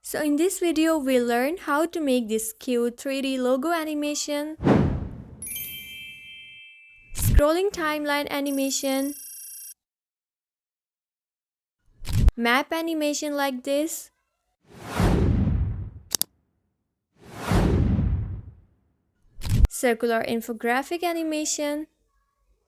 So in this video we'll learn how to make this cute 3D logo animation, scrolling timeline animation, map animation like this, circular infographic animation,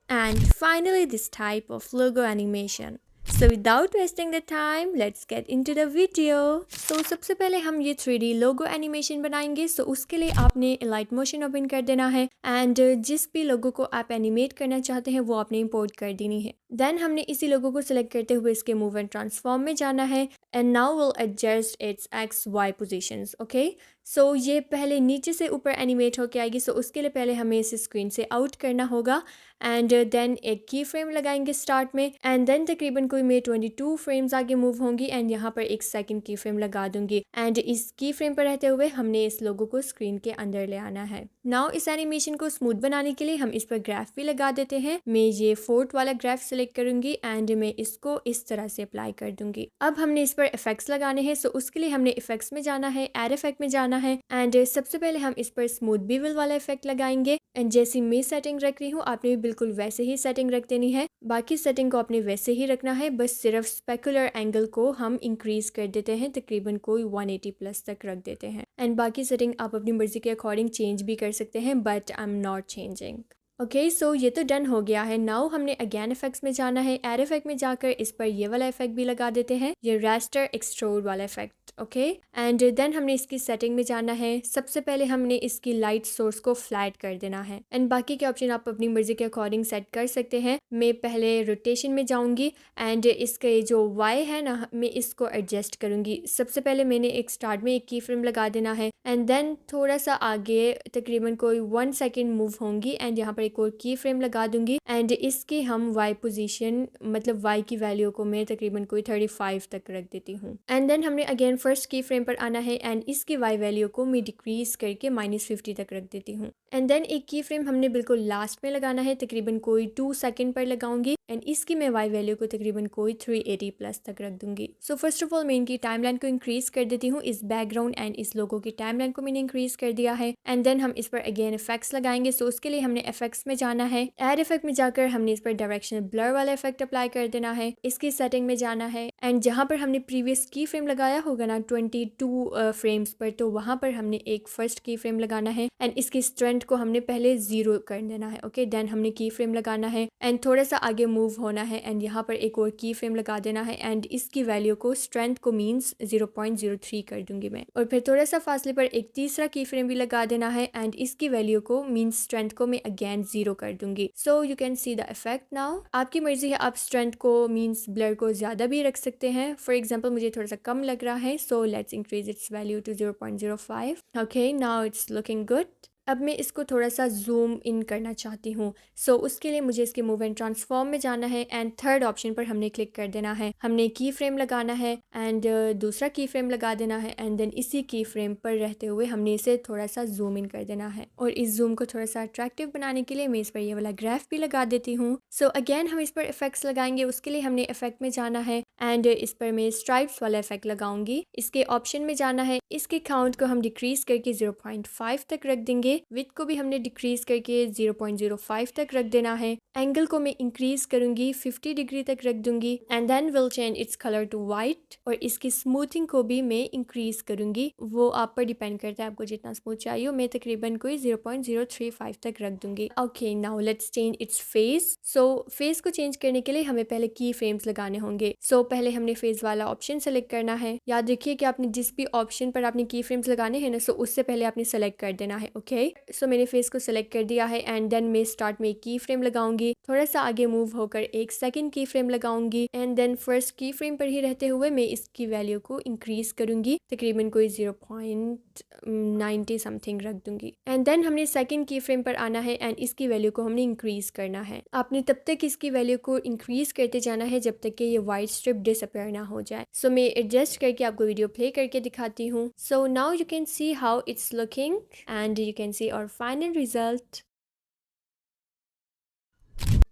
and finally this type of logo animation. So without wasting the time, let's get into the video. So सबसे पहले हम ये 3D लोगो animation बनाएंगे. So उसके लिए आपने light motion open कर देना है एंड जिस भी लोगो को आप एनिमेट करना चाहते हैं वो आपने इंपोर्ट कर देनी है. देन हमने इसी लोगो को सिलेक्ट करते हुए इसके मूव एंड ट्रांसफॉर्म में जाना है and now will adjust its X Y positions. Okay, so ये पहले नीचे से ऊपर एनिमेट होके आएगी. सो उसके लिए पहले हमें इसे स्क्रीन से आउट करना होगा एंड देन एक की फ्रेम लगाएंगे स्टार्ट में एंड देन तकरीबन कोई मैं 22 फ्रेम्स आगे मूव होंगी एंड यहाँ पर एक सेकंड की फ्रेम लगा दूंगी एंड इस की फ्रेम पर रहते हुए हमने इस लोगो को स्क्रीन के अंदर ले आना है. नाउ इस एनिमेशन को स्मूथ बनाने के लिए हम इस पर ग्राफ भी लगा देते हैं. मैं ये फोर्थ वाला ग्राफ सेलेक्ट करूंगी एंड मैं इसको इस तरह से अप्लाई कर दूंगी. अब हमने इस पर इफेक्ट्स लगाने हैं. सो उसके लिए हमने इफेक्ट्स में जाना है, एड इफेक्ट में जाना है एंड सबसे पहले हम इस पर स्मूथ बीवल वाला इफेक्ट लगाएंगे एंड जैसी मैं सेटिंग रख रही हूँ आपने भी बिल्कुल वैसे ही सेटिंग रख देनी है. बाकी सेटिंग को आपने वैसे ही रखना है, बस सिर्फ स्पेकुलर एंगल को हम इंक्रीज कर देते हैं, तकरीबन कोई 180 प्लस तक रख देते हैं एंड बाकी सेटिंग आप अपनी मर्जी के अकॉर्डिंग चेंज भी कर सकते हैं but I am not changing. Okay, so ये तो डन हो गया है. नाउ हमने अगेन इफेक्ट्स में जाना है, एड इफेक्ट में जाकर इस पर ये वाला इफेक्ट भी लगा देते हैं, ये रास्टर एक्सट्रूड वाला इफेक्ट. ओके, एंड देन हमने इसकी सेटिंग में जाना है. सबसे पहले हमने इसकी लाइट सोर्स को फ्लैट कर देना है एंड बाकी के ऑप्शन आप अपनी मर्जी के अकॉर्डिंग सेट कर सकते हैं. मैं पहले रोटेशन में जाऊंगी एंड इसके जो वाई है ना मैं इसको एडजस्ट करूंगी. सबसे पहले मैंने एक स्टार्ट में एक की फ्रेम लगा देना है एंड देन थोड़ा सा आगे तकरीबन कोई 1 सेकेंड मूव होंगी एंड यहाँ पर एक और की फ्रेम लगा दूंगी एंड इसकी हम वाई पोजीशन मतलब वाई की वैल्यू को मैं तकरीबन कोई 35 तक रख देती हूँ एंड देन हमने अगेन फर्स्ट की फ्रेम पर आना है एंड इसकी वाई वैल्यू को मैं डिक्रीज करके -50 तक रख देती हूँ एंड देन एक की फ्रेम हमने बिल्कुल लास्ट में लगाना है, तकरीबन कोई 2 सेकेंड पर लगाऊंगी एंड इसकी मैं वाई वैल्यू को तकरीबन कोई 380 प्लस तक रख दूंगी. सो फर्स्ट ऑफ ऑल मैं इनकी टाइमलाइन को इंक्रीज कर देती हूँ. इस बैकग्राउंड एंड इस लोगो की टाइमलाइन को मैंने इंक्रीज कर दिया है एंड देन हम इस पर अगेन इफेक्ट्स लगाएंगे. सो उसके लिए हमने इफेक्ट्स में जाना है, एड इफेक्ट में जाकर हमने इस पर डायरेक्शनल ब्लर वाला इफेक्ट अप्लाई कर देना है. इसकी सेटिंग में जाना है एंड जहाँ पर हमने प्रीवियस की फ्रेम लगाया होगा ना 22 फ्रेम्स पर, तो वहाँ पर हमने एक फर्स्ट की फ्रेम लगाना है एंड इसकी स्ट्रेंथ को हमने पहले 0 कर देना है. ओके, देन हमने की फ्रेम लगाना है एंड थोड़ा सा आगे मूव होना है एंड यहाँ पर एक और की फ्रेम लगा देना है एंड इसकी वैल्यू को स्ट्रेंथ को मींस 0.03 कर दूंगी मैं और फिर थोड़ा सा फासले पर एक तीसरा की फ्रेम भी लगा देना है एंड इसकी वैल्यू को मींस स्ट्रेंथ को मैं अगेन 0 कर दूंगी. So you can see the effect. Now आपकी मर्जी है, आप स्ट्रेंथ को मींस ब्लर को ज़्यादा भी रख सकते हैं. फॉर एग्जाम्पल मुझे थोड़ा सा कम लग रहा है, so let's increase its value to 0.05. Okay, now it's looking good. अब मैं इसको थोड़ा सा जूम इन करना चाहती हूँ. सो उसके लिए मुझे इसके मूव एंड ट्रांसफॉर्म में जाना है एंड थर्ड ऑप्शन पर हमने क्लिक कर देना है. हमने की फ्रेम लगाना है एंड दूसरा की फ्रेम लगा देना है एंड देन इसी की फ्रेम पर रहते हुए हमने इसे थोड़ा सा जूम इन कर देना है और इस जूम को थोड़ा सा अट्रैक्टिव बनाने के लिए मैं इस पर ये वाला ग्राफ भी लगा देती हूँ. सो अगेन हम इस पर इफेक्ट्स लगाएंगे. उसके लिए हमने इफेक्ट में जाना है एंड इस पर मैं स्ट्राइप्स वाला इफेक्ट लगाऊंगी. इसके ऑप्शन में जाना है, इसके काउंट को हम डिक्रीज करके 0.5 तक रख देंगे. विड्थ को भी हमने डिक्रीज करके 0.05 तक रख देना है. एंगल को मैं इंक्रीज करूंगी 50 डिग्री तक रख दूंगी and then will change its colour to white और इसकी स्मूथिंग को भी मैं इंक्रीज करूंगी. वो आप पर डिपेंड करता है आपको जितना स्मूथ चाहिए हो. मैं तकरीबन कोई 0.035 तक रख दूंगी. Okay, now let's change its face. So face को चेंज करने के लिए हमें पहले की फ्रेम्स लगाने होंगे. सो पहले हमने फेस वाला ऑप्शन सेलेक्ट करना है. याद रखिए कि आपने जिस भी ऑप्शन पर आपने की फ्रेम्स लगाने हैं ना, सो उससे पहले आपने सेलेक्ट कर देना है. ओके, सो मैंने फेस को सिलेक्ट कर दिया है एंड देन मैं स्टार्ट में एक की फ्रेम लगाऊंगी, थोड़ा सा आगे मूव होकर एक सेकंड की फ्रेम लगाऊंगी एंड देन फर्स्ट की फ्रेम पर ही रहते हुए मैं इसकी वैल्यू को इंक्रीज करूंगी, तकरीबन कोई 0.90 समथिंग रख दूंगी एंड देन हमने सेकंड की फ्रेम पर आना है एंड इसकी वैल्यू को हमने इंक्रीज करना है. आपने तब तक इसकी वैल्यू को इंक्रीज करते जाना है जब तक कि ये वाइट स्ट्रिप डिसअपेयर ना हो जाए. सो मैं एडजस्ट करके आपको वीडियो प्ले करके दिखाती हूँ. So now you can see how it's looking and you can सी और फाइनल रिजल्ट.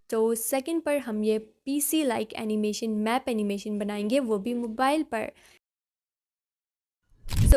तो सेकंड पर हम ये PC like animation map animation बनाएंगे, वो भी मोबाइल पर.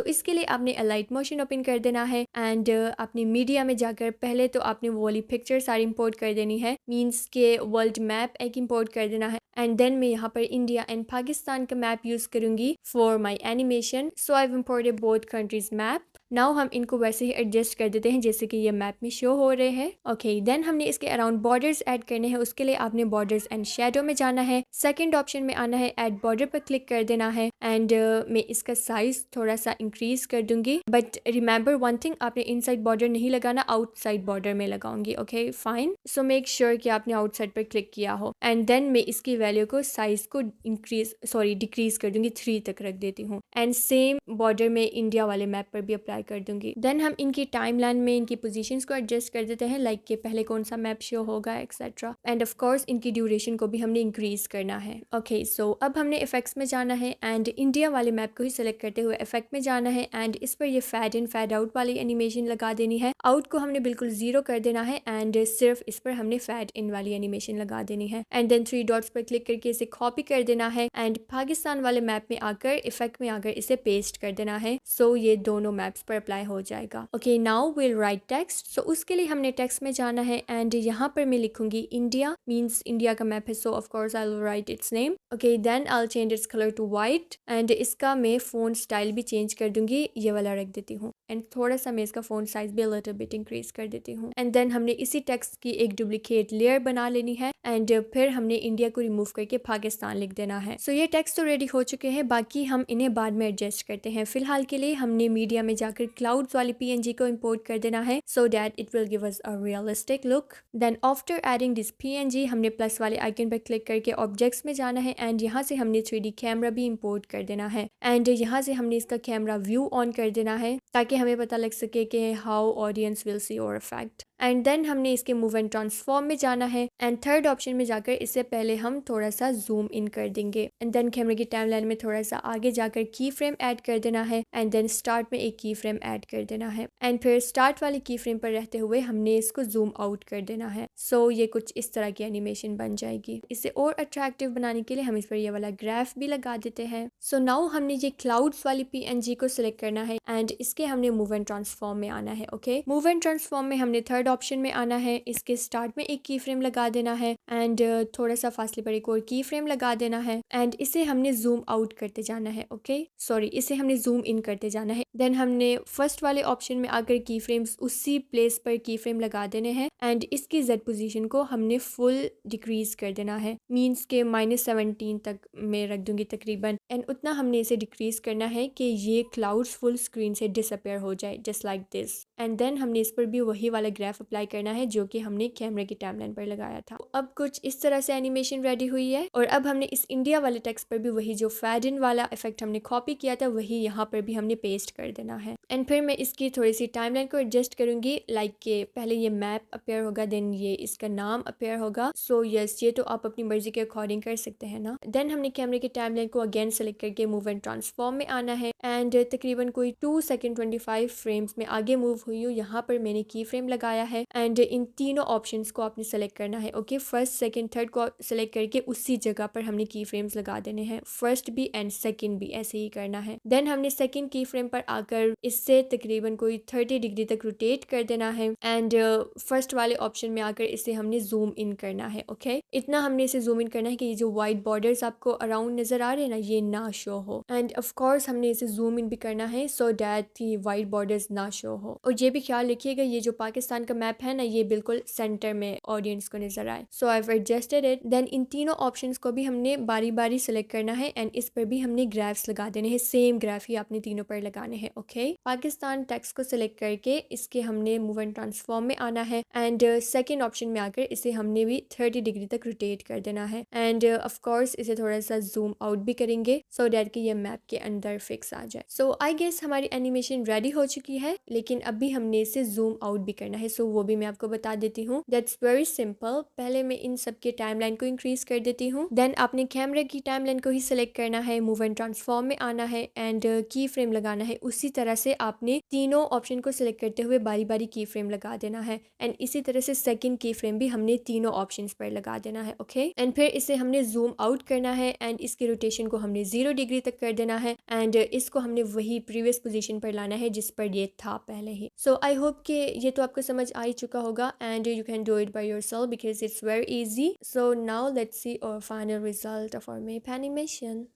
सो इसके लिए आपने अलाइट मोशन ओपन कर देना है एंड अपनी मीडिया में जाकर पहले तो आपने वो वाली पिक्चर सारी इंपोर्ट कर देनी है, मीन्स के वर्ल्ड मैप एक इंपोर्ट कर देना है एंड देन मैं यहाँ पर इंडिया एंड पाकिस्तान का मैप यूज़ करूँगी for my animation. So I imported both countries map. Now हम इनको वैसे ही एडजस्ट कर देते हैं जैसे कि ये मैप में शो हो रहे हैं। ओके, देन हमने इसके अराउंड बॉर्डर्स ऐड करने हैं। उसके लिए आपने बॉर्डर्स एंड शेडो में जाना है, सेकंड ऑप्शन में आना है, ऐड बॉर्डर पर क्लिक कर देना है एंड मैं इसका साइज थोड़ा सा इंक्रीज कर दूंगी। बट रिमेंबर वन थिंग, आपने इनसाइड बॉर्डर नहीं लगाना, आउटसाइड बॉर्डर में लगाऊंगी। Okay fine, so make sure कि आपने आउटसाइड पर क्लिक किया हो एंड देन मैं इसकी वैल्यू को साइज को डिक्रीज कर दूंगी, 3 तक रख देती हूँ एंड सेम बॉर्डर में इंडिया वाले मैप पर भी अप्लाई कर दूंगी। देन हम इनकी टाइमलाइन में इनकी पोजीशंस को एडजस्ट कर देते हैं, लाइक कि पहले कौन सा मैप शो होगा एक्सेट्रा एंड ऑफ कोर्स इनकी ड्यूरेशन को भी हमने इंक्रीज करना है। ओके, सो अब हमने इफेक्ट्स में जाना है एंड इंडिया वाले मैप को ही सिलेक्ट करते हुए इफेक्ट में जाना है एंड इस पर ये फैड इन फैड आउट वाली एनिमेशन लगा देनी है। आउट को हमने बिल्कुल 0 कर देना है एंड सिर्फ इस पर हमने फैड इन वाली एनिमेशन लगा देनी है एंड देन 3 डॉट्स पर क्लिक करके इसे कॉपी कर देना है एंड पाकिस्तान वाले मैप में आकर इफेक्ट में आकर इसे पेस्ट कर देना है। सो ये दोनों मैप्स पर अप्लाई हो जाएगा। Okay, now will write text. So उसके लिए हमने टेक्स्ट में जाना है एंड यहाँ पर मैं लिखूंगी इंडिया, मीन्स इंडिया का मैप है, so of course I will write its name. Okay, then I will change its colour to white and इसका मैं फोन स्टाइल भी चेंज कर दूंगी, ये वाला रख देती हूँ एंड थोड़ा सा मैं इसका फोन साइज भी लिटिल बिट इंक्रीज कर देती हूँ एंड देन हमने इसी टेक्स्ट की एक डुप्लीकेट लेयर बना लेनी है एंड फिर हमने इंडिया को रिमूव करके पाकिस्तान लिख देना है। सो ये टेक्स्ट तो रेडी हो चुके हैं, बाकी हम इन्हें बाद में एडजस्ट करते हैं। फिलहाल के लिए हमने मीडिया में जाकर क्लाउड्स वाली PNG को इंपोर्ट कर देना है so that it will give us a realistic look. Then after adding this PNG हमने प्लस वाले आइकन पर क्लिक करके ऑब्जेक्ट्स में जाना है एंड यहाँ से हमने 3D कैमरा भी इंपोर्ट कर देना है एंड यहाँ से हमने इसका कैमरा व्यू ऑन कर देना है ताकि हमें पता लग सके कि how audience will see your effect and then हमने इसके मूव एंड ट्रांसफॉर्म में जाना है एंड थर्ड ऑप्शन में जाकर इससे पहले हम थोड़ा सा जूम इन कर देंगे एंड देन कैमरे की टाइमलाइन में थोड़ा सा आगे जाकर की फ्रेम ऐड कर देना है एंड देन स्टार्ट में एक की फ्रेम ऐड कर देना है एंड फिर स्टार्ट वाली की फ्रेम पर रहते हुए हमने इसको जूम आउट कर देना है। सो ये कुछ इस तरह की एनिमेशन बन जाएगी। इसे और अट्रैक्टिव बनाने के लिए हम इस पर ये वाला ग्राफ भी लगा देते हैं। सो नाउ हमने ये क्लाउड्स वाली PNG को सिलेक्ट करना है एंड इसके हमने मूव एंड ट्रांसफॉर्म में आना है। ओके, मूव एंड ट्रांसफॉर्म में हमने थर्ड ऑप्शन में आना है, इसके स्टार्ट में एक की फ्रेम लगा देना है एंड थोड़ा सा फासले पर एक और की फ्रेम लगा देना है एंड इसे हमने जूम आउट करते जाना है। ओके सॉरी, इसे हमने जूम इन करते जाना है। देन हमने फर्स्ट वाले ऑप्शन में आकर की फ्रेम्स उसी प्लेस पर की फ्रेम लगा देने हैं एंड इसकी Z पोजीशन को हमने फुल डिक्रीज कर देना है, मींस के -17 तक मैं रख दूंगी तकरीबन एंड उतना हमने इसे डिक्रीज करना है कि ये क्लाउड्स फुल स्क्रीन से डिसअपेयर हो जाए just like this and then हमने इस पर भी वही वाला ग्राफ अप्लाई करना है जो कि हमने कैमरे की टाइमलाइन पर लगाया था। अब कुछ इस तरह से एनिमेशन रेडी हुई है और अब हमने इस इंडिया वाले टेक्स्ट पर भी वही जो फैड इन वाला इफेक्ट हमने कॉपी किया था वही यहाँ पर भी हमने पेस्ट कर देना है एंड फिर मैं इसकी थोड़ी सी टाइमलाइन को एडजस्ट करूंगी, लाइक के पहले ये मैप अपेयर होगा, देन ये इसका नाम अपेयर होगा। सो यस, ये तो आप अपनी मर्जी के अकॉर्डिंग कर सकते हैं ना। देन हमने कैमरे की टाइमलाइन को अगेन सेलेक्ट करके मूव एंड ट्रांसफॉर्म में आना है एंड तकरीबन कोई 2 सेकंड 25 फ्रेम्स में आगे मूव हुई हूँ। यहाँ पर मैंने की फ्रेम लगाया है एंड इन तीनों ऑप्शंस को आपने सेलेक्ट करना है। ओके, फर्स्ट सेकंड थर्ड को सेलेक्ट करके उसी जगह पर हमने की फ्रेम्स लगा देने हैं, फर्स्ट भी एंड सेकंड भी ऐसे ही करना है। देन हमने सेकंड की फ्रेम पर आकर इससे तकरीबन कोई 30 डिग्री तक रोटेट कर देना है एंड फर्स्ट वाले ऑप्शन में आकर इसे हमने जूम इन करना है। ओके, इतना हमने इसे जूम इन करना है कि ये जो वाइट बॉर्डर्स आपको अराउंड नजर आ रहे हैं ना, ये ना शो हो एंड ऑफ कोर्स हमने इसे जूम इन भी करना है सो दैट ये वाइट बॉर्डर्स ना शो हो। और ये भी ख्याल रखिएगा ये जो पाकिस्तान का मैप है ना, ये बिल्कुल सेंटर में ऑडियंस को नजर आए। So I have adjusted it. Then इन तीनों ऑप्शंस को भी हमने बारी बारी सेलेक्ट करना है एंड इस पर भी हमने ग्राफ्स लगा देने हैं, सेम ग्राफ ही आपने तीनों पर लगाने हैं। ओके, पाकिस्तान टेक्स्ट को सिलेक्ट करके इसके हमने मूव एंड ट्रांसफॉर्म में आना है एंड सेकंड ऑप्शन में आकर इसे हमने भी 30 डिग्री तक रोटेट कर देना है एंड ऑफ कोर्स इसे थोड़ा सा जूम आउट भी करेंगे सो दैट कि ये मैप के अंदर फिक्स आ जाए। सो आई गेस हमारी एनिमेशन रेडी हो चुकी है, लेकिन अभी हमने इसे जूम आउट भी करना है। सो वो भी मैं आपको बता देती हूँ। That's very simple. पहले मैं इन सब के टाइमलाइन को इंक्रीज कर देती हूँ। देन आपने कैमरे की टाइमलाइन को ही सिलेक्ट करना है, मूव एंड ट्रांसफॉर्म में आना है एंड की फ्रेम लगाना है। उसी तरह से आपने तीनों ऑप्शन को सिलेक्ट करते हुए बारी बारी की फ्रेम लगा देना है एंड इसी तरह से सेकंड की फ्रेम भी हमने तीनों ऑप्शंस पर लगा देना है। ओके एंड फिर इसे हमने जूम आउट करना है एंड इसकी रोटेशन को हमने 0 डिग्री तक कर देना है एंड इसको हमने वही प्रीवियस पोजीशन पर लाना है जिस पर ये था पहले ही। सो आई होप कि ये तो आपको समझ आ ही चुका होगा and you can do it by yourself because it's very easy. So now let's see our final result of our map animation.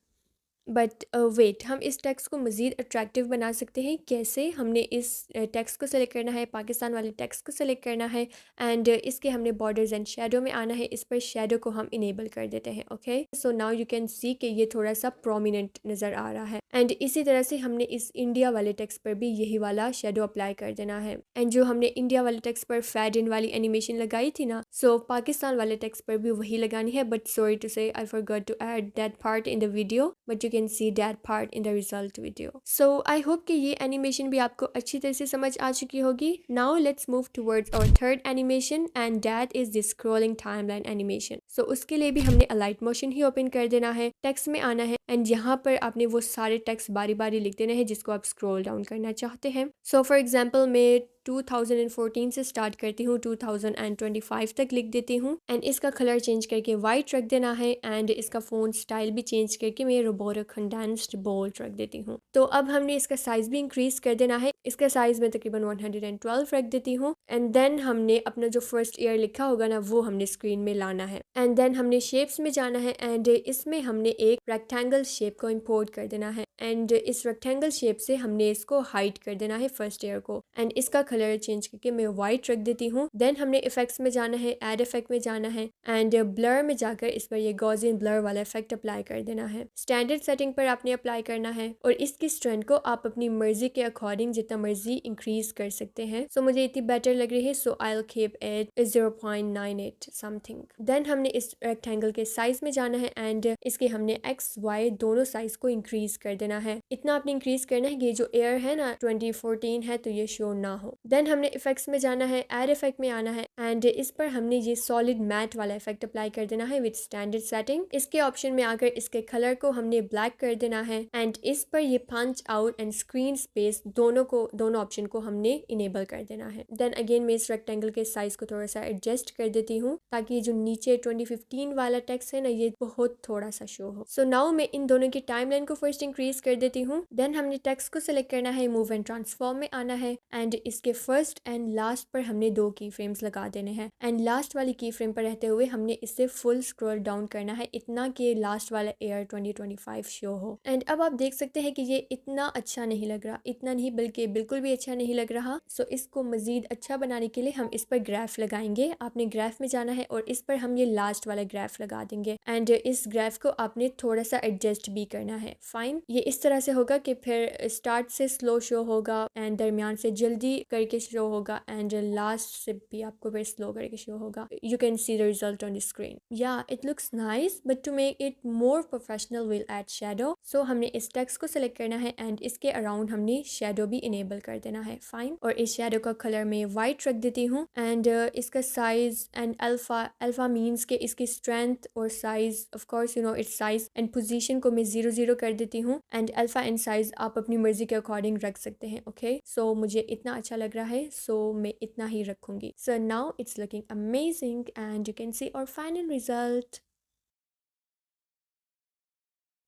But wait, हम इस टेक्स्ट को मज़ीद अट्रैक्टिव बना सकते हैं कैसे? हमने इस टेक्स्ट को सेलेक्ट करना है, पाकिस्तान वाले टेक्स्ट को सेलेक्ट करना है एंड इसके हमने बॉर्डर्स एंड शेडो में आना है। इस पर शेडो को हम इनेबल कर देते हैं। Okay so now you can सी कि ये थोड़ा सा प्रोमिनेंट नज़र आ रहा है एंड इसी तरह से हमने इस इंडिया वाले टेक्स्ट पर भी यही वाला शेडो अप्लाई कर देना है एंड जो हमने इंडिया वाले टेक्स्ट पर फेड इन वाली एनिमेशन लगाई थी ना, सो पाकिस्तान वाले टेक्स्ट पर भी वही लगानी है। But sorry to say I forgot to add that part in the video, but can see that part in the result video. So I hope कि ये animation भी आपको अच्छी तरह से समझ आ चुकी होगी. Now let's move towards our third animation and that is the scrolling timeline animation. So उसके लिए भी हमने alight motion ही open कर देना है, text में आना है and यहाँ पर आपने वो सारे text बारी बारी लिख देने हैं जिसको आप scroll down करना चाहते हैं. So for example मैं 2014 से स्टार्ट करती हूँ 2025 तक लिख देती हूँ एंड इसका कलर चेंज करके वाइट रख देना है एंड इसका फ़ोन स्टाइल भी चेंज करके मैं रोबोरो कंडेंस्ड बोल्ड रख देती हूँ। तो अब हमने इसका साइज़ भी इंक्रीज़ कर देना है। इसका साइज़ मैं तकरीबन 112 रख देती हूँ एंड देन हमने अपना जो फर्स्ट ईयर लिखा होगा ना वो हमने स्क्रीन में लाना है एंड देन हमने शेप्स में जाना है एंड इसमें हमने एक रेक्टेंगल शेप को इम्पोर्ट कर देना है एंड इस रेक्टेंगल शेप से हमने इसको हाइड कर देना है फर्स्ट ईयर को एंड इसका कलर चेंज करके मैं वाइट रख देती हूँ। देन हमने इफेक्ट्स में जाना है, ऐड इफेक्ट में जाना है एंड ब्लर में जाकर इस पर ये गॉसियन ब्लर वाला इफेक्ट अप्लाई कर देना है। स्टैंडर्ड सेटिंग पर आपने अप्लाई करना है और इसकी स्ट्रेंथ को आप अपनी मर्जी के अकॉर्डिंग जितना मर्जी इंक्रीज कर सकते हैं। सो मुझे इतनी बेटर लग रही है so I will keep it 0.98 something. Then हमने इस रेक्टेंगल के साइज में जाना है एंड इसके हमने एक्स वाई दोनों साइज को इंक्रीज कर देना है। इतना आपने इंक्रीज करना है कि जो एयर है ना 2014 है तो ये शो ना हो। देन हमने इफेक्ट्स में जाना है, ऐड इफेक्ट में आना है एंड इस पर हमने ये सॉलिड मैट वाला इफेक्ट अप्लाई कर देना है विद स्टैंडर्ड सेटिंग। इसके ऑप्शन में आकर इसके कलर को हमने ब्लैक कर देना है एंड इस पर ये punch out and screen space दोनों ऑप्शन को हमने इनेबल कर देना है। देन अगेन मैं इस रेक्टेंगल के साइज को थोड़ा सा एडजस्ट कर देती हूँ ताकि जो नीचे 2015 वाला टेक्स्ट है ना ये बहुत थोड़ा सा शो हो। सो नाउ मैं इन दोनों की टाइमलाइन को फर्स्ट इंक्रीज कर देती हूँ। देन हमने टेक्स्ट को सिलेक्ट करना है, मूव एंड ट्रांसफॉर्म में आना है एंड इसके फर्स्ट एंड लास्ट पर हमने 2 की फ्रेम्स लगा देने हैं एंड लास्ट वाली की फ्रेम पर रहते हुए हमने इससे फुल स्क्रॉल डाउन करना है इतना कि लास्ट वाला एयर 2025 शो हो। एंड अब आप देख सकते हैं कि ये इतना अच्छा नहीं लग रहा, इतना नहीं बल्कि बिल्कुल भी अच्छा नहीं लग रहा। सो इसको मजीद अच्छा बनाने के लिए हम इस पर ग्राफ लगाएंगे। आपने ग्राफ में जाना है और इस पर हम ये लास्ट वाला ग्राफ लगा देंगे एंड इस ग्राफ को आपने थोड़ा सा एडजस्ट भी करना है। फाइन, ये इस तरह से होगा कि फिर स्टार्ट से स्लो शो होगा एंड दरमियान से जल्दी करके शो होगा एंड लास्ट से भी आपको फिर स्लो करके शो होगा। You can see the result on the screen. Yeah it looks nice but to make it more professional will add shadow. So हमने इस टेक्स्ट को सिलेक्ट करना है एंड इसके अराउंड हमने शेडो भी इनेबल कर देना है। फाइन, और इस शेडो का कलर मैं वाइट रख देती हूँ एंड इसका साइज एंड अल्फा मीन्स के इसकी स्ट्रेंथ और size of course you know it's size and position को मैं 0 कर देती हूँ एंड अल्फा एंड साइज आप अपनी मर्जी के अकॉर्डिंग रख सकते हैं। ओके सो मुझे इतना अच्छा लग रहा है सो मैं इतना ही रखूंगी। So now it's looking amazing and you can see our final result.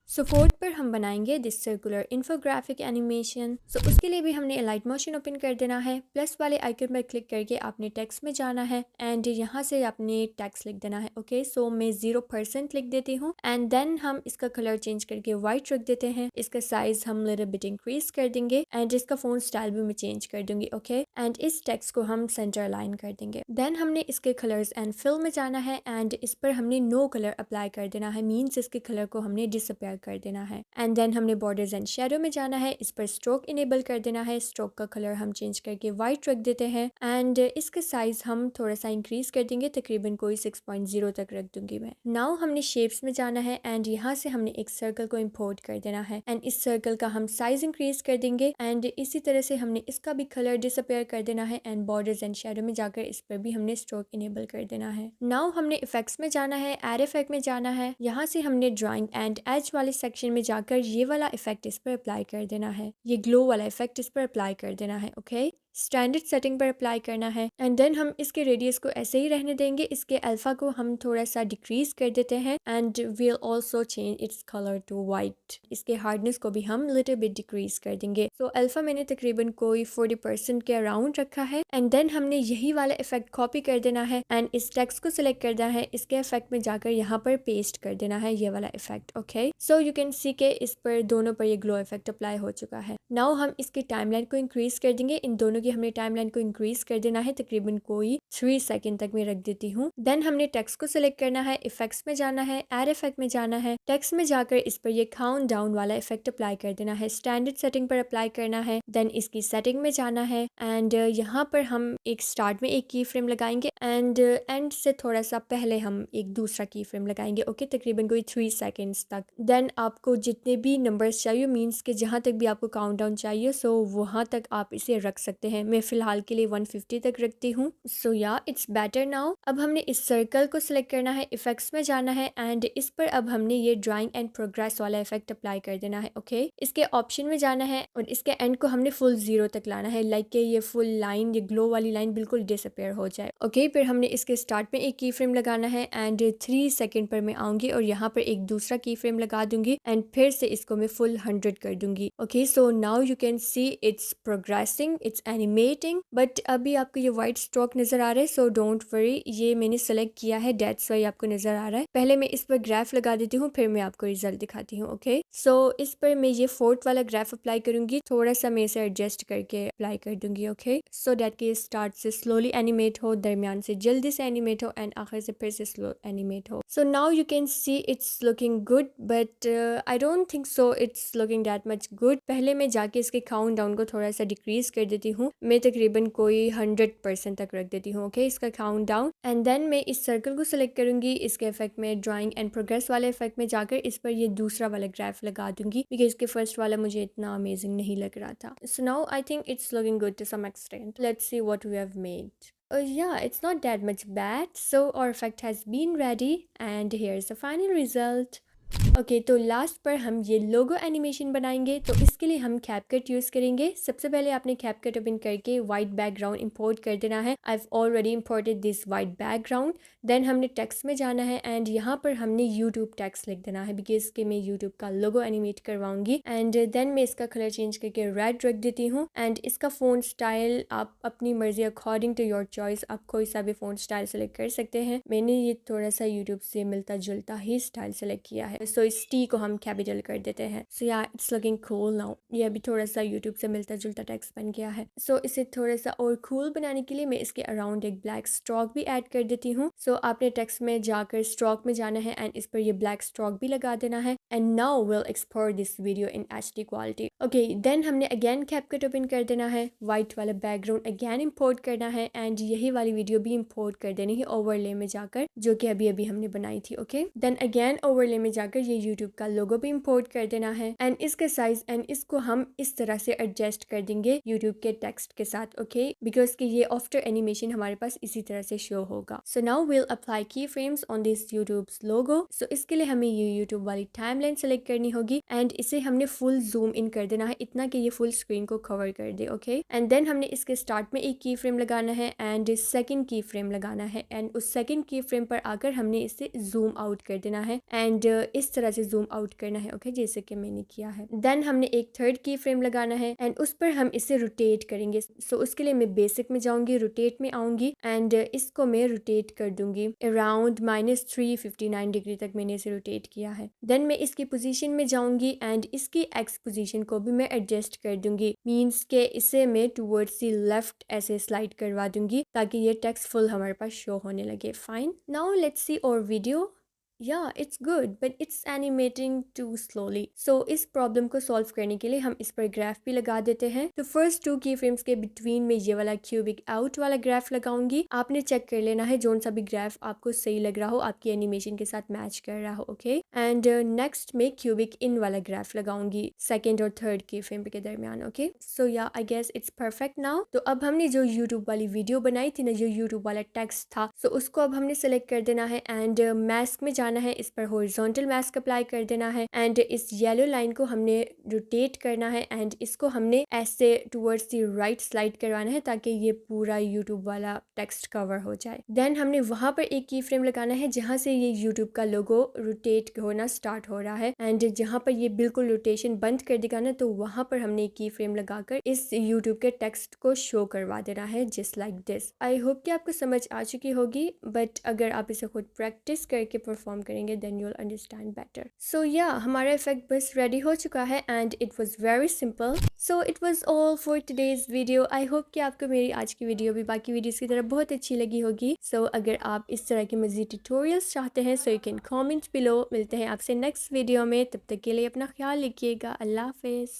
So fourth पर हम बनाएंगे this circular infographic animation. So उसके लिए भी हमने लाइट मोशन ओपन कर देना है। प्लस वाले आइकन पर क्लिक करके आपने टेक्स्ट में जाना है एंड यहाँ से आपने टेक्स्ट लिख देना है। ओके सो मैं 0% लिख देती हूँ एंड देन हम इसका कलर चेंज करके वाइट रख देते हैं। इसका साइज हम लिटिल बिट इंक्रीज कर देंगे एंड इसका फोन स्टाइल भी मैं चेंज कर दूंगी। ओके एंड इस टेक्स्ट को हम सेंटर अलाइन कर देंगे। देन हमने इसके कलर्स एंड फिल में जाना है एंड इस पर हमने नो कलर अप्लाई कर देना है, मीन्स इसके कलर को हमने डिसअपियर कर देना है एंड देन हमने बॉर्डर्स एंड शेडो में जाना है। इस पर स्ट्रोक इनेबल कर देना है। स्ट्रोक का कलर हम चेंज करके वाइट रख देते हैं एंड इसके साइज हम थोड़ा सा इंक्रीज कर देंगे, तकरीबन कोई 6.0 तक रख दूंगी मैं। नाउ हमने शेप्स में जाना है एंड यहाँ से हमने एक सर्कल को इंपोर्ट कर देना है एंड इस सर्कल का हम साइज इंक्रीज कर देंगे एंड इसी तरह से हमने इसका भी कलर डिसअपियर कर देना है एंड बॉर्डर्स एंड शेडो में जाकर इस पर भी हमने स्ट्रोक इनेबल कर देना है। नाउ हमने इफेक्ट्स में जाना है, एड इफेक्ट में जाना है। यहाँ से हमने ड्राइंग एंड एज वाले सेक्शन में जाकर ये वाला इफेक्ट इस पर अप्लाई कर देना है, ये ग्लो वाला इफेक्ट इस पर अप्लाई कर देना है। ओके, स्टैंडर्ड सेटिंग पर अप्लाई करना है एंड देन हम इसके रेडियस को ऐसे ही रहने देंगे। इसके अल्फा को हम थोड़ा सा डिक्रीज कर देते हैं and we'll also change its colour to white. इसके हार्डनेस को भी हम लिटिल बिट डिक्रीज कर देंगे। सो अल्फा मैंने तकरीबन कोई 40% के अराउंड रखा है एंड देन हमने यही वाला इफेक्ट कॉपी कर देना है एंड इस टेक्स्ट को सिलेक्ट करना है, इसके इफेक्ट में जाकर यहाँ पर पेस्ट कर देना है ये वाला effect. Okay, so you can सी के इस पर दोनों पर ये ग्लो इफेक्ट अप्लाई हो चुका है। नाउ हम इसकी टाइमलाइन को इंक्रीज कर देंगे। इन दोनों की हमने टाइमलाइन को इंक्रीज कर देना है, तकरीबन कोई 3 सेकंड तक मैं रख देती हूँ। देन हमने टेक्स्ट को सिलेक्ट करना है, इफेक्ट्स में जाना है, एड इफेक्ट में जाना है, टेक्स्ट में जाकर इस पर ये काउंट डाउन वाला इफेक्ट अप्लाई कर देना है, स्टैंडर्ड सेटिंग पर अप्लाई करना है। देन इसकी सेटिंग में जाना है एंड यहाँ पर हम एक स्टार्ट में एक की फ्रेम लगाएंगे एंड एंड से थोड़ा सा पहले हम एक दूसरा की फ्रेम लगाएंगे। ओके, तकरीबन कोई 3 सेकेंड्स तक। देन आपको जितने भी नंबर्स चाहिए, मीन्स के जहाँ तक भी आपको काउंट डाउन चाहिए, सो वहाँ तक आप इसे रख सकते हैं। मैं फिलहाल के लिए 150 तक रखती हूँ। सो या इट्स बेटर नाउ। अब हमने इस सर्कल को सिलेक्ट करना है, इफेक्ट्स में जाना है एंड इस पर अब हमने ये ड्राइंग एंड प्रोग्रेस वाला इफेक्ट अप्लाई कर देना है। ओके, इसके ऑप्शन में जाना है और इसके एंड को हमने फुल 0 तक लाना है, लाइक के ये फुल लाइन, ये ग्लो वाली लाइन बिल्कुल डिसअपेयर हो जाए। ओके, फिर हमने इसके स्टार्ट में एक की फ्रेम लगाना है एंड 3 सेकेंड पर मैं आऊंगी और यहाँ पर एक दूसरा की फ्रेम लगा दूंगी एंड फिर से इसको मैं फुल 100 कर दूंगी। Okay, so now you can see it's progressing, it's animating, but अभी आपको ये वाइट स्ट्रोक नजर आ रहा है। सो डोंट वरी, ये मैंने सेलेक्ट किया है, डेट्स वाई आपको नजर आ रहा है। पहले मैं इस पर ग्राफ लगा देती हूँ, फिर मैं आपको रिजल्ट दिखाती हूँ। ओके, सो इस पर मैं ये 4th वाला ग्राफ अप्लाई करूंगी, थोड़ा सा मैं इसे एडजस्ट करके अप्लाई कर दूंगी। ओके, सो डेट के स्टार्ट से स्लोली एनिमेट हो, दरमियान से जल्दी से एनिमेट हो एंड आखिर से फिर से स्लो एनिमेट हो। So now you can see it's looking good, but I don't think so it's looking that much good. पहले मैं जाके इसके काउंट डाउन को थोड़ा सा डिक्रीज कर देती हूँ, मैं तकरीबन कोई 100% तक रख देती हूँ। ओके, इसका काउंट डाउन एंड देन मैं इस सर्कल को सिलेक्ट करूंगी, इसके इफेक्ट में ड्राइंग एंड प्रोग्रेस वाले इफेक्ट में जाकर इस पर ये दूसरा वाला ग्राफ लगा दूंगी, बिकॉज इसके फर्स्ट वाला मुझे इतना अमेजिंग नहीं लग रहा था। So now I think it's looking good to some extent. Let's see what we have made. Yeah, it's not that much bad. So our effect has been ready and here's the final result. Okay, तो last पर हम ये लोगो animation बनाएंगे, तो इसके लिए हम CapCut use करेंगे। सबसे पहले आपने कैपकट ओपन करके वाइट बैकग्राउंड इंपोर्ट कर देना है। I have already imported this white background. Then हमने टेक्स्ट में जाना है एंड यहाँ पर हमने यूट्यूब टेक्स्ट लिख देना है, बिकॉज के मैं यूट्यूब का लोगो एनिमेट करवाऊंगी। एंड देन मैं इसका कलर चेंज करके रेड रख देती हूँ एंड इसका फ़ोन स्टाइल आप अपनी मर्जी, अकॉर्डिंग टू योर चॉइस, आप कोई सा भी फ़ोन स्टाइल सेलेक्ट कर सकते हैं। मैंने ये थोड़ा सा यूट्यूब से मिलता जुलता ही स्टाइल सेलेक्ट किया है, सो इस टी को हम कैपिटल कर देते हैं। सो या इट्स लुकिंग कूल नाउ। ये अभी थोड़ा सा यूट्यूब से मिलता जुलता टेक्स्ट बन गया है। सो इसे थोड़ा सा और कूल बनाने के लिए मैं इसके अराउंड एक ब्लैक स्ट्रोक भी ऐड कर देती हूँ। सो आपने टेक्स्ट में जाकर स्ट्रोक में जाना है एंड इस पर ये ब्लैक स्ट्रोक भी लगा देना है and now will export this video in HD quality. Okay, then हमने अगेन कैपकट ओपन कर देना है, वाइट वाला बैकग्राउंड अगेन इंपोर्ट करना है एंड यही वाली वीडियो भी इंपोर्ट कर देनी है ओवरले में जाकर, जो कि अभी अभी हमने बनाई थी। ओके, देन अगेन ओवरले में जाकर ये यूट्यूब का लोगो भी इंपोर्ट कर देना है एंड इसका साइज एंड इसको हम इस तरह से एडजस्ट कर देंगे यूट्यूब के टेक्स्ट के साथ। ओके, बिकॉज कि ये आफ्टर एनिमेशन हमारे पास इसी तरह से शो होगा। सो नाउ विल अप्लाई की फ्रेम्स ऑन दिस यूट्यूब्स लोगो। सो इसके लिए हमें ये यूट्यूब वाली टाइमलाइन सेलेक्ट करनी होगी एंड इसे हमने फुल जूम इन कर देना है, इतना कि ये फुल स्क्रीन को कवर कर दे। ओके, एंड देन हमने इसके स्टार्ट में एक की फ्रेम लगाना है एंड सेकंड की फ्रेम लगाना है एंड उस सेकंड की फ्रेम पर आकर हमने इसे जूम आउट कर देना है एंड इस तरह से जूम आउट करना है। ओके, जैसे कि मैंने किया है। देन हमने एक थर्ड की फ्रेम लगाना है एंड उस पर हम इसे रोटेट करेंगे। सो उसके लिए मैं बेसिक में जाऊंगी, रोटेट में आऊंगी एंड इसको मैं रोटेट कर दूंगी अराउंड -359 डिग्री तक मैंने इसे रोटेट किया है। देन मैं इसकी पोजीशन में जाऊंगी एंड इसकी एक्स पोजीशन को भी मैं एडजस्ट कर दूंगी, मींस के इसे मैं टुवर्ड्स द लेफ्ट ऐसे स्लाइड करवा दूंगी ताकि ये टेक्स्ट फुल हमारे पास शो होने लगे। फाइन, नाउ लेट्स सी और video. Yeah it's good but it's animating too slowly. So इस प्रॉब्लम को सॉल्व करने के लिए हम इस पर ग्राफ भी लगा देते हैं। तो फर्स्ट टू की फ्रेम्स के बिटवीन में ये वाला क्यूबिक आउट वाला ग्राफ लगाऊंगी। आपने चेक कर लेना है जोन सा भी ग्राफ आपको सही लग रहा हो, आपकी एनिमेशन के साथ मैच कर रहा हो। ओके, एंड नेक्स्ट में क्यूबिक इन वाला ग्राफ लगाऊंगी सेकेंड और थर्ड की फ्रेम के दरमियान। Okay, so yeah I guess it's perfect now. तो अब हमने जो यूट्यूब वाली वीडियो बनाई थी ना, जो यूट्यूब वाला टेक्स्ट था, सो उसको अब हमने सेलेक्ट कर देना है एंड मास्क में जाना है, इस पर हॉरिजॉन्टल मास्क अप्लाई कर देना है एंड इस येलो लाइन को हमने रोटेट करना है एंड इसको हमने ऐसे टुवर्ड्स द राइट स्लाइड करवाना है ताकि ये पूरा यूट्यूब वाला टेक्स्ट कवर हो जाए। देन हमने वहां पर एक की फ्रेम लगाना है जहां से ये यूट्यूब का लोगो रोटेट होना स्टार्ट हो रहा है एंड जहां पर ये बिल्कुल रोटेशन बंद कर देगा ना, तो वहां पर हमने एक की फ्रेम लगाकर इस यूट्यूब के टेक्स्ट को शो करवा देना है just like this. I hope कि आपको समझ आ चुकी होगी, बट अगर आप इसे खुद प्रैक्टिस करके परफॉर्म करेंगे then you will understand better. So yeah हमारा इफेक्ट बस रेडी हो चुका है and it was very simple. So it was all for today's video. I hope कि आपको मेरी आज की वीडियो भी बाकी वीडियोस की तरह बहुत अच्छी लगी होगी। सो अगर आप इस तरह के मज़ीद ट्यूटोरियल्स चाहते हैं so you can comment below. मिलते हैं आपसे नेक्स्ट वीडियो में, तब तक के लिए अपना ख्याल रखिएगा। अल्लाह हाफिज़।